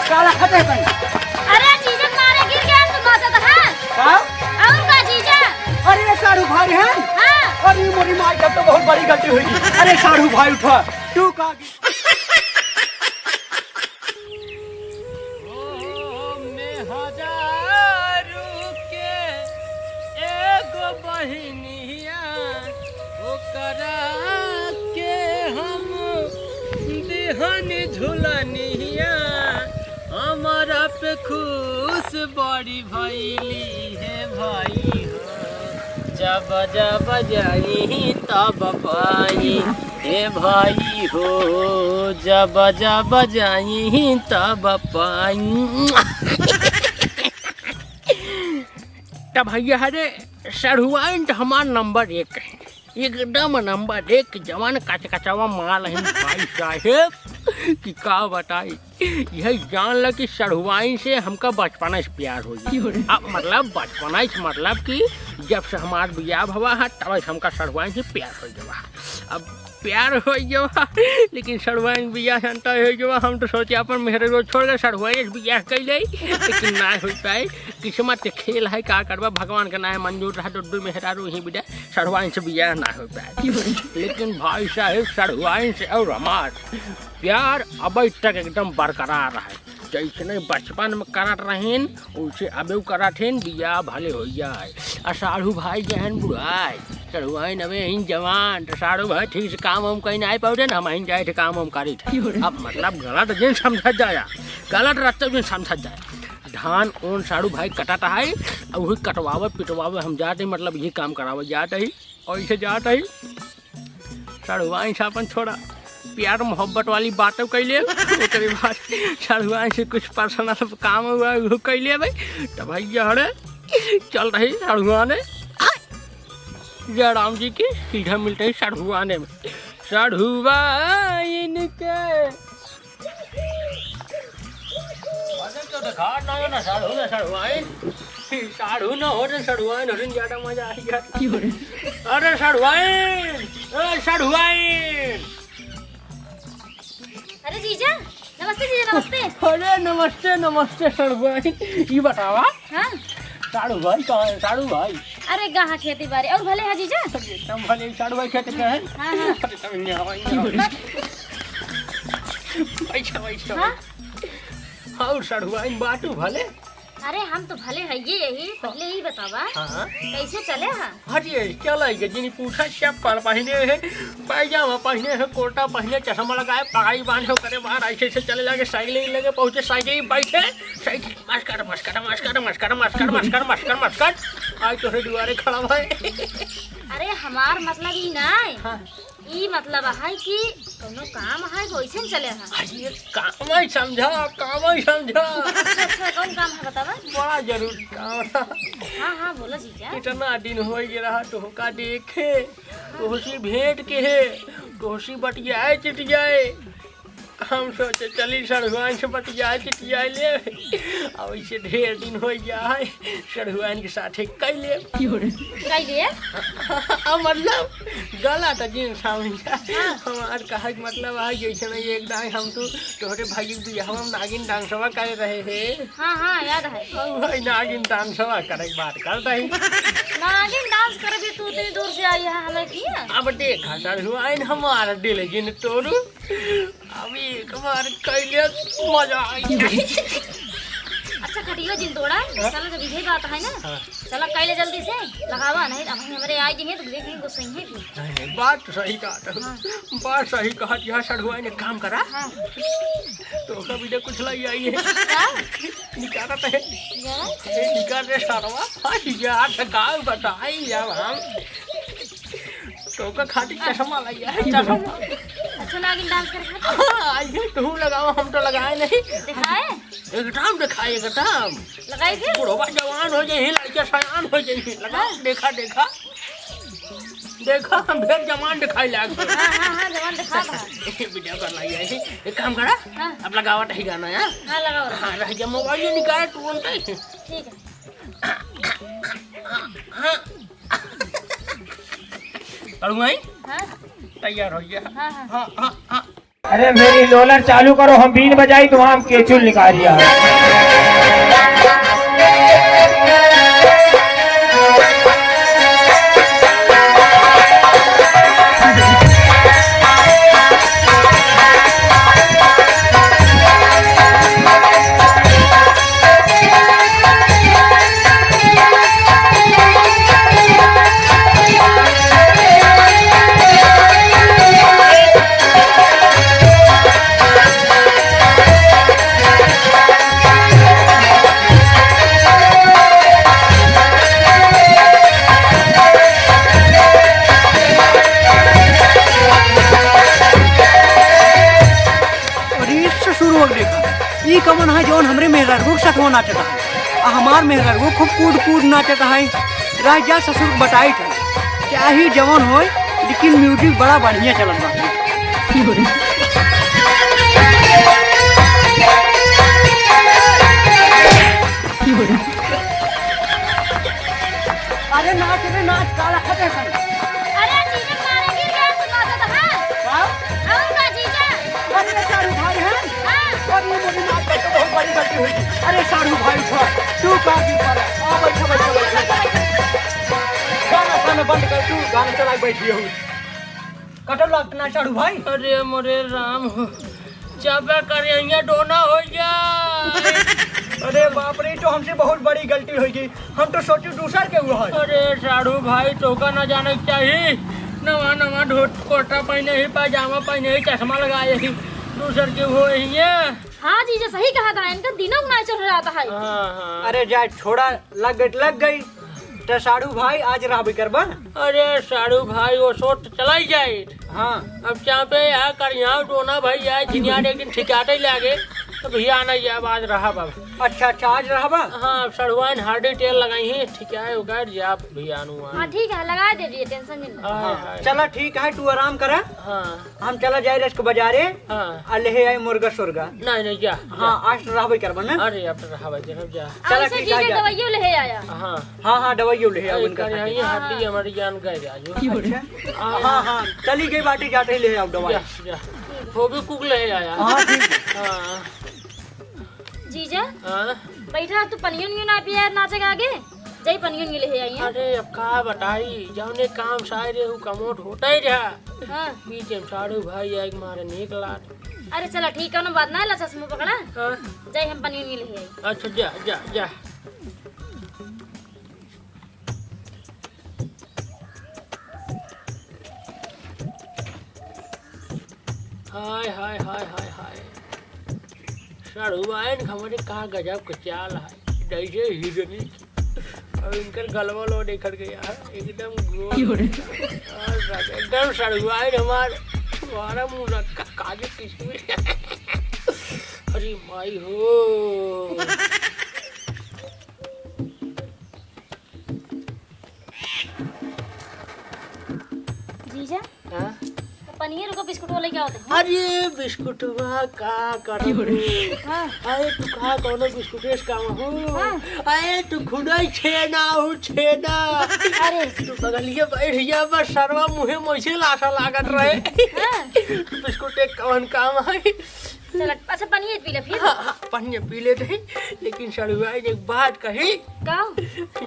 काला खटे कहीं। अरे जीजा मारे गिर गया तो मौत तो है। का? और का जीजा? अरे ये साड़ू भाई है। हाँ। अरे मोरी माँ जब तो बहुत बड़ी गलती हुई। अरे साड़ू भाई उठा। तू का? बहिनिया ओकरा के हम दिहन झुलनिया हमारा पे खुश बड़ी भैली है भाई हो जब जब जाई तब पाई हे भाई हो जब जब जाई तब पाई। तब भैया हरे सरुआइन तो हमार नंबर 1 है एकदम नंबर 1 जवान कचकचवा माल है भाई साहेब कि का बताई। यही जान ल कि सरुआइन से हमका बचपना से प्यार हो गया। अब मतलब बचपना से मतलब कि जब से हमार बियाह हुआ है तब हमका सरुआइन से प्यार हो गया। अब प्यार हो गया लेकिन सरुआइन बियाह अंत हो गया। हम तो सोचे अपन मेहरे रोज छोड़ गए सरुआइन बियाह कैले लेकिन ना हो पाए। किस्मत के खेल है का करवा भगवान का ना मंजूर रहा तो मेहरारू ही बिना सरुआइन से बियाह ना हो पाए। लेकिन भाई साहब सरुआइन से और हमार प्यार अब तक एकदम बरकरार है। जैसे बचपन में करत रहें उसे अब करथेन बियाह भले हो जाए। और साढ़ू भाई जहन बुढ़ाए सरुआइन अब यहीं जवान तो साढ़ू भाई ठीक से काम वाम कहीं नहीं पाते ना हम यहीं जाए थे काम वाम करे थे। अब मतलब गलत जिन समझा जाए गलत रास्ते जिन समझा जाए धान ओन साढ़ू भाई कटाता है और वही कटवावे पिटवावे हम जाते मतलब यही काम करावे जाते ही और इसे जाते ही सरुआइन से अपन छोड़ा प्यार मोहब्बत वाली बातें कैले उसके बाद सरुआइन से कुछ पर्सनल काम हुआ वो कैले भाई तो भैया हरे चल रही सरुआने जय राम जी की सीधा मिलते ही सरुआने में सरुआइन के साढ़ू ना हो तो सरुआइन हो ज्यादा मजा आएगा। अरे सरुआइन सरुआइन। अरे जीजा नमस्ते जीजा नमस्ते। अरे नमस्ते नमस्ते सरुआइन ये बतावा हाँ साढ़ू भाई कहाँ है साढ़ू भाई? अरे कहाँ खेती बाड़ी और भले है जीजा एकदम भले साढ़ू भाई खेती क्या है? हाँ हाँ पैसा पैसा हाँ? और सरुआइन बाटू भले। अरे हम तो भले है ये यही पहले ही बतावा हाँ कैसे चले हैं? अरे चलेगा जिन पूछा चप्पल पहने है पैजामा पहने है कोटा पहने चश्मा लगाए पगाई बांधे करे बाहर ऐसे से चले लगे साइकिल लगे पहुंचे साइकिल बैठे साइकिल मस्कर मस्कर मस्कर मस्कर मस्कर मस्कर मस्कर मस्कर आज तो दुआरे खड़ा भाई। अरे हमार मतलब ही नहीं हाँ ये मतलब है कि कोनो काम है वैसे चले हैं। अरे काम ही समझा काम ही समझा। अच्छा अच्छा कौन काम है बतावा? बड़ा जरूरी काम था। हाँ हाँ बोलो जीजा। इतना दिन हो गया तो का देखे तोहसी भेंट के है तोहसी बटियाए चिटियाए हम सोचे चली सरुआइन से बतियाए चिटियाए ले अब इसे ढेर दिन हो गया है सरुआइन के साथ कैले कैलिए मतलब गला तो जिन समझा हमार कहा मतलब आ जैसे नहीं एक दाई हम तो तोहरे भाई बियाह हम नागिन डांस सभा करे रहे हैं। हाँ हाँ याद है भाई नागिन डांस सभा करे बात करता ही नागिन डांस करे भी तू इतनी दूर से आई है हमें किया। अब देखा सरुआइन हमारा दिल जिन तोरू अभी एक बार कैले मजा आई। अच्छा खटियो जिन तोड़ा चलो जब यही बात है ना चलो कैले जल्दी से लगावा नहीं अब हमारे आई जी तो देखेंगे गुस्सा ही है। बात तो सही कहा बात सही कहा यहाँ सरुआइन ने काम करा हाँ तो कभी तो कुछ लगी आई है क्या निकाला है निकाल रहे सरवा यार गाँव बताई जब हम तो का खाटी चश्मा लगी है चश्मा। अच्छा नागिन डांस कर तू लगाओ हम तो लगाए नहीं दिखाए एकदम दिखाए एकदम लगाई फिर बुढ़वा जवान हो जाए लड़के सयान हो जाए लगाओ देखा देखा देखा हम फिर जवान दिखाई लग हाँ हाँ हाँ जवान दिखा रहा वीडियो कर लाई है एक काम करा हाँ अब लगावट ही गाना है हाँ लगाओ हाँ रह गया मोबाइल निकाल तुरंत ठीक है हाँ सरुआइन हाँ तैयार हो गया हाँ हाँ हाँ हाँ हाँ अरे मेरी लोलर चालू करो, हम बीन बजाई तो हम केचुल निकाल दिया। ई कमन है जौन हमरे मेहरारू के साथ नाचता है आ हमार मेहरारू खूब कूद कूद नाचता है। राजा ससुर बताई थे चाहे जवन हो लेकिन म्यूजिक बड़ा बढ़िया चलत बा। अरे नाच रे नाच काला खते खन। अरे जीजा मारे गिर गया तो नाचत है। हां आऊंगा जीजा। अरे सारू भाई है हां और ये मेरी नाच पे तो बहुत बड़ी गलती हुई। अरे सारू भाई उठा तू का की पर आ बैठ गाना गाना बंद कर, तू गाना चला बैठी हो कटल लगना सारू भाई। अरे मोरे राम चाबा कर यहाँ डोना हो जा। अरे बाप रे तो हमसे बहुत बड़ी गलती हुई गई, हम तो सोचू दूसर के हुआ है। अरे साड़ू भाई टोका न जाने के चाहिए, नवा नवा ढोट कोटा पहने ही पाजामा पहने ही चश्मा लगाए ही दूसर के हो है। हाँ जीजा सही कहा था, इनका दिनों में चल रहा था। हाँ। अरे जाए छोड़ा लग गई तो साड़ू भाई आज राबी करबा। अरे साड़ू भाई वो सोच चला जाए। हाँ अब चाह पे यहाँ कर यहाँ डोना भाई जाए झिनिया एक दिन ठिकाटे लागे तो भैया आना जाए आज रहा बाबा। अच्छा आज रहबा। हाँ सड़ुआन हार्डी टेल लगाई है ठीक है उगाड़ जा भैया हाँ ठीक है लगा दीजिए, टेंशन नहीं लो। हाँ चला ठीक है तू आराम करा। हाँ हम चला जाए रस को बाजारे हाँ ले आई मुर्गा सुर्गा। नहीं जा। हाँ आज रहबे करबा ना। अरे अब तो रहा भाई जनाब जा। चला ऐसे ठीक है जीजा दवाइयों ले आया। हाँ हाँ दवाइयों ले आओ उनका। ये हड्डी हमारी जान गए राजू। हाँ चली गई बाटी जाते ले आओ दवाई। जा वो भी कुक ले आया। हाँ ठीक हाँ जीजा हाँ। बैठा तू पनियन ना पिया नाचेगा आगे जय पनियन ले आई है। अरे अब का बताई जौने काम सारे हु कमोट होता ही रहा। हाँ बीच में साड़ू भाई एक मारे निक लाट। अरे चला ठीक है ना बात ना ला चश्मा पकड़ा हाँ जय हम पनियन ले आई। अच्छा जा जा जा। हाय हाय हाय हाय हाय साड़ू आयन हमारे कहा गजब का चाल है जैसे हिरनी और इनकर गलवा लो देखर गया एकदम गोल एकदम साड़ू आयन हमारा मुंह रखा काजू किशमिश। अरे माई हो जीजा हाँ? पनीर को बिस्कुट वाले क्या होते हैं? अरे बिस्कुट का करू अरे तू कहा कोनो बिस्कुटेस का हो अरे तू खुदा छेना हो छेना। अरे तू बगलिए बैठ जा बस सरवा मुहे मोइसे लासा लागत रहे। हाँ बिस्कुट एक कौन काम है। चला अच्छा पनीर पी ले फिर। हाँ पानी पी लेते हैं लेकिन सड़ुआ एक बात कही का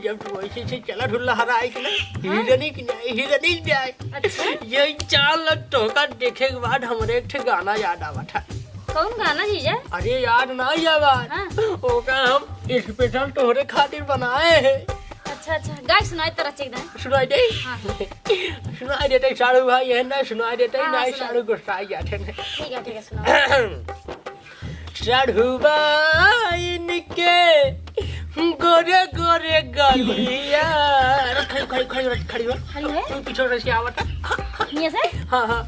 जब तू ऐसे से चला ढुल्ला हराए कि नहीं हिरनी जाए। अच्छा ये 4 लाख टोका देखे के बाद हमारे एक ठे गाना याद आवा था। कौन गाना जीजा? अरे याद ना आवा हाँ। ओका हम स्पेशल तोहरे खातिर बनाए हैं। अच्छा अच्छा गाय सुनाई तरह से एकदम। सुनाई दे हाँ सुनाई देते साड़ू भाई है ना सुनाई देते हाँ, नहीं सुना। साड़ू गुस्साई जाते हैं। ठीक है सुनाओ। चढ़ुबाइन के गोरे गोरे गलिया खड़ी खड़ी है तू पीछे रह के आवता। ये से हाँ हाँ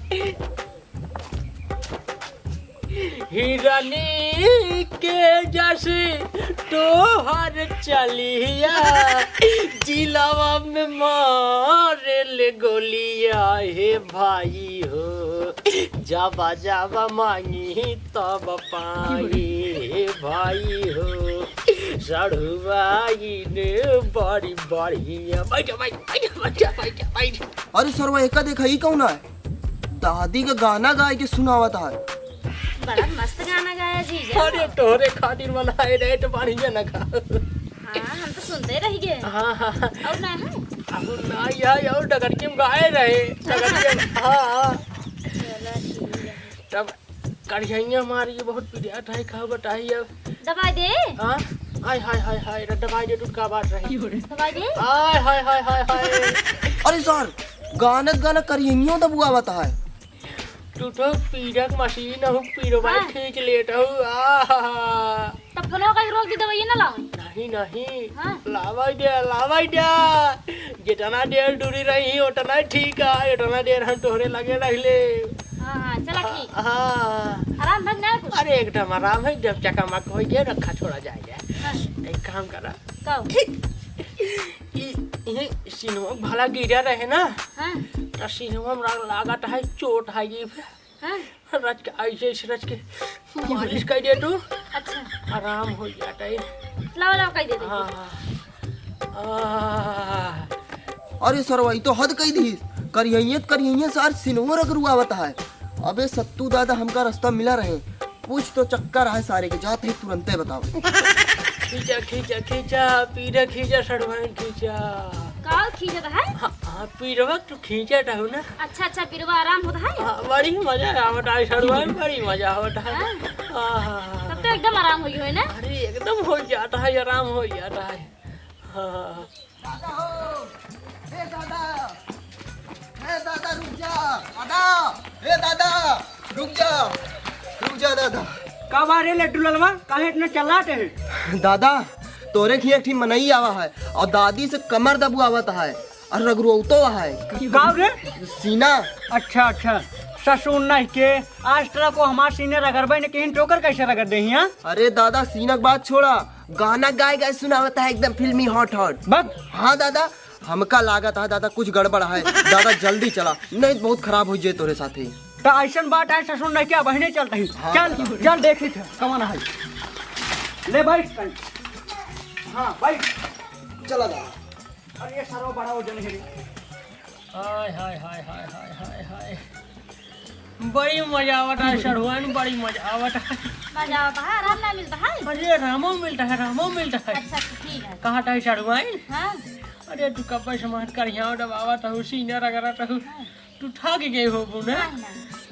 हिरनी के जैसे तोहर चलिया जिलावा में मारे ले गोलिया हे भाई हो जाबा जाबा मांगी तब पाई हे भाई हो सड़ुआई ने बड़ी बढ़िया अरे सरवा एका देखा ही कौन है दादी का गाना गाए के सुनावत है। बड़ा मस्त गाना गाया जीजा। अरे तोहरे खातिर बनाए रहे तो बढ़िया न खा। हाँ हम तो सुनते रह गए। हाँ हाँ और ना है अब ना यार और डगरके में गाए रहे डगरके। हाँ चलो ठीक है। तब कढ़िया हमारी ये बहुत प्रिय है खा बताइए अब। दवाई दे। हाँ हाय हाय हाय हाय दवाई दे तू का बात रही। दवाई दे। हाय हाय हाय हाय हाय अरे सर गाना गाना करियो दबुआ बता है। तू तो पीरक मशीन हो पीरो भाई हाँ। खींच लेता हूँ। आहा तब फोनो का रोक दी दवाई ना लाऊं। नहीं नहीं हाँ। लावाई दे जितना देर दूरी रही उतना ठीक है उतना देर हम तोहरे लगे रहले। हाँ हाँ चला ठीक। हाँ आराम भर ना कुछ। अरे एकदम आराम है जब चकामक हो गया रखा छोड़ा जाएगा। हाँ एक काम करा कहो। ये सिनेमा भला गिरा रहे ना हाँ तो सिनेमा में लागत है चोट है ये हाँ रच के ऐसे रच के मालिश कर दे तू अच्छा आराम हो जाता है। लाओ लाओ कह दे दे। हाँ हाँ अरे सर वही तो हद कही दी करिए सर सिनोर अगर हुआ बता है। अबे सत्तू दादा हमका रास्ता मिला रहे पूछ तो चक्कर है सारे के जाते ही तुरंते बताओ। खींचा खींचा खींचा पीरा खींचा सड़वान खींचा। काल खींचता है। हाँ हाँ पीरवा तू खींचा हो ना। अच्छा अच्छा पिरवा आराम होता है। हाँ बड़ी मजा आवता है सड़वान बड़ी मजा आवता है। हाँ तब तो एकदम आराम हो गई है ना। अरे एकदम हो जाता है आराम हो जाता है। हाँ दादा रुक जा दादा। का बारे लड्डू ललवा काहे इतना चलाते है? दादा तोरे की एक मनई आवा है और दादी से कमर दबू आवत है और रगरुतो है गाँव रे। सीना। अच्छा अच्छा ससुर नहीं के आज तरह को हमारे सीने रगड़बे ने कहीं टोकर कैसे रगड़ दे यहाँ? अरे दादा सीना की बात छोड़ा गाना गाए गाए सुनावत है एकदम फिल्मी हॉट हॉट। बस हाँ दादा हमका लागत है दादा कुछ गड़बड़ है दादा जल्दी चला नहीं तो बहुत खराब हो जाए तोरे साथ ही। तो ऐसा बात है ससुर नहीं क्या बहने चलता ही। हाँ। चल चल देखी थे कमाना है ले बैठ कहीं। हाँ भाई चला दादा। अरे ये सारा बड़ा वजन है। हाय हाय हाय हाय हाय हाय हाय बड़ी मजा आवता है सड़वान बड़ी मजा आवता है। मजा आता है आराम ना मिलता है। अरे रामो मिलता है रामो मिलता है। अच्छा ठीक है। कहाँ था सड़वान? हाँ अरे तू कब समाज कर यहाँ दबावा था सीना रगड़ा था तू थक गई हो वो ना।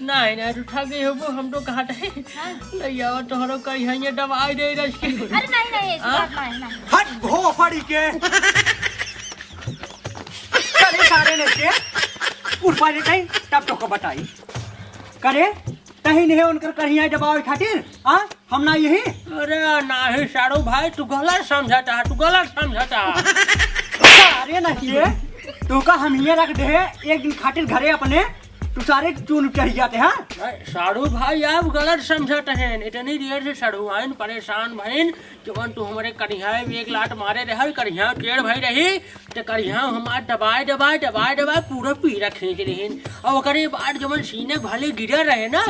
नहीं नहीं तू थक गई हो वो हम तो कहा थे नहीं आवा तोहरो कर यहाँ दवाई दे रही के। अरे नहीं नहीं ऐसी बात नहीं नहीं। हट घो फड़ी के करे सारे ने के ऊपर ने कहीं तब तो को बताई करे कहीं नहीं उनकर कहीं दबाव खातिर। हाँ हम ना यही। अरे नहीं साड़ू भाई तू गलत समझाता है तू गलत समझाता अरे नहीं तू का हम ये रख दे एक दिन खातिर घरे अपने तू सारे चून चढ़ जाते हैं। साड़ू भाई आप गलत समझते हैं इतनी देर से सड़ुआइन परेशान भइन जवन तू हमारे कढ़िया एक लाट मारे रहे कढ़िया टेढ़ भई रही तो कढ़िया हमार दबाए दबाए दबाए दबाए पूरा पीरा खींच रही और ओकरे बाद जवन सीने भले गिरा रहे ना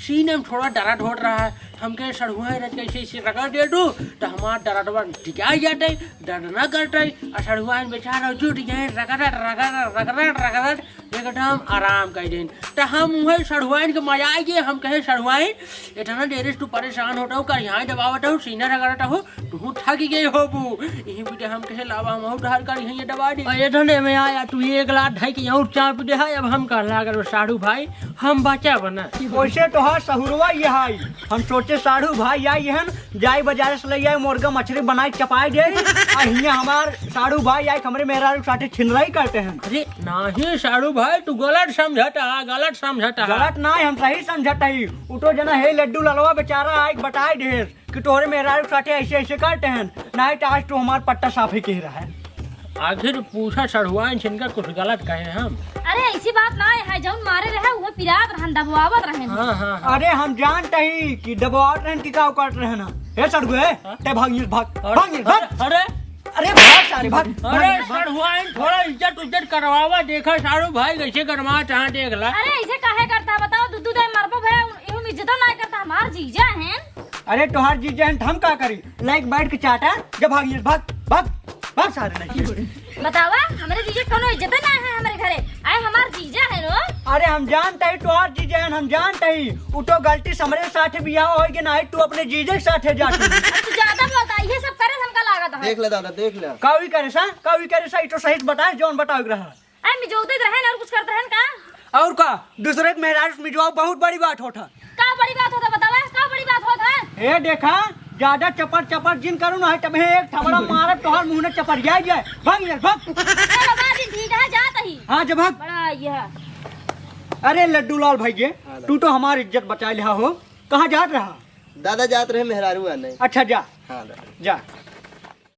सीने में थोड़ा दर्द हो रहा है हमके सड़ुआ कैसे रगड़ दे दू तो हमार दर्दवा टिका जाते दर्द न करते और सड़ुआ बेचारा जुट जाए रगड़ रगड़ रगड़ रगड़ एकदम आराम कर दें तो हम वही सड़ुआइन के मजा आई गए हम कहे सड़ुआइन इतना देर से तू परेशान होता हो कर यहाँ दबावट हो सीना रगड़ता हो तू थक गए हो बू यही भी हम कहे लावा हम ढाल कर यहीं दबा दी ये धंधे में आया तू एक लाख ढाई की और चाप दे है अब हम कहला अगर साड़ू भाई हम बचा बना वैसे तो हाँ सहुरवा ये है हम सोचे साड़ू भाई आई हन जाई बाजार से ले आए मुर्गा मछली बनाए चपाए दे हियाँ हमार साड़ू भाई आई हमारे मेहरा साथे छिनराई करते हैं। अरे नहीं साड़ू भाई तू गलत समझता गलत समझता गलत ना हम सही समझता ही उठो जना हे लड्डू ललवा बेचारा आई बताए ढेर कि तोहरे मेहरा साथे ऐसे ऐसे करते हैं नहीं तो आज तो हमार पट्टा साफ ही कह रहा है। आखिर पूछा सड़ुआइन छिनकर कुछ गलत कहे हम। अरे ऐसी बात ना है जौन मारे रहे वो पिरात रहन दबवावत रहन। हाँ हाँ हाँ। अरे हम जानते ही कि दबावत रहन की का काट रहे ना हे सड़गुए ते भागिल भाग भागिल भाग अरे अरे भाग सारे भाग अरे सड़ुआइन थोड़ा इज्जत करवावा देखा साड़ू भाई कैसे करवा चाह देख ला। अरे ऐसे काहे करता बताओ दूधू दे मरबो भैया एहू इज्जत ना करता हमार जीजा हैं। अरे तोहार जीजा हैं हम का करी लाइक बैठ के चाटा जब भागिल भाग भाग भाग सारे नहीं बतावा हमारे जीजा कोनो इज्जत ना है हमारे घरे आए हमार जीजा है रो। अरे हम जानते ही तोहार जीजे हन, हम जानते ही उ तो गलती से हमरे साथे बियाह होई के नहीं तू अपने जीजे के साथे जाती। तू ज्यादा बोलता है, ये सब करे हमका लागत है। देख ले दादा देख ले। कावी करे सा ई तो सही बताए जोन बताओ रहा। अरे मिजोते रहे ना और कुछ करते हैं का? और का दूसरे के मेहराज मिजवाओ बहुत बड़ी बात होता। का बड़ी बात होता बतावा, का बड़ी बात होता है? ए देखा ज्यादा चपर चपर जिन करू ना तब एक थबड़ा मारब तोहार मुंह में चपर जाए भाग यार भाग। चलो बाजी ठीक है जात ही। हाँ जब भाग। बड़ा ये अरे लड्डू लाल भैया तू तो हमारी इज्जत बचा लिया हो, कहाँ जात रहा? दादा जात रहे मेहरारू आने। अच्छा जा हाँ दादा जा।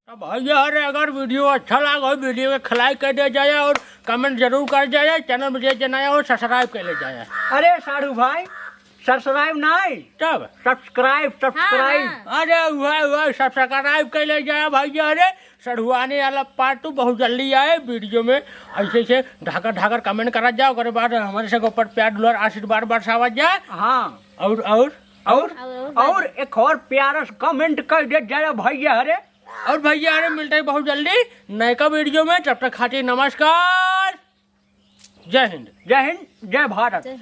अब भैया अरे अगर वीडियो अच्छा लगा हो वीडियो में लाइक कर दिया जाए और कमेंट जरूर कर जाए, चैनल में जे नया हो सब्सक्राइब कर ले जाए। अरे साधु भाई सब्सक्राइब नहीं तब सब्सक्राइब। हाँ। अरे वह सब्सक्राइब कर ले जाए भैया। अरे सढ़ुआने वाला पार्ट 2 बहुत जल्दी आए वीडियो में। ऐसे ढाकर कमेंट करा जाओ, ओकरे बाद हमारे से ऊपर प्यार दुलार आशीर्वाद बरसावा जाए। हाँ और एक और प्यारा कमेंट कर दे जरा भैया। अरे मिलते हैं बहुत जल्दी नए का वीडियो में। तब तक खातिर नमस्कार, जय हिंद। जय हिंद जय भारत।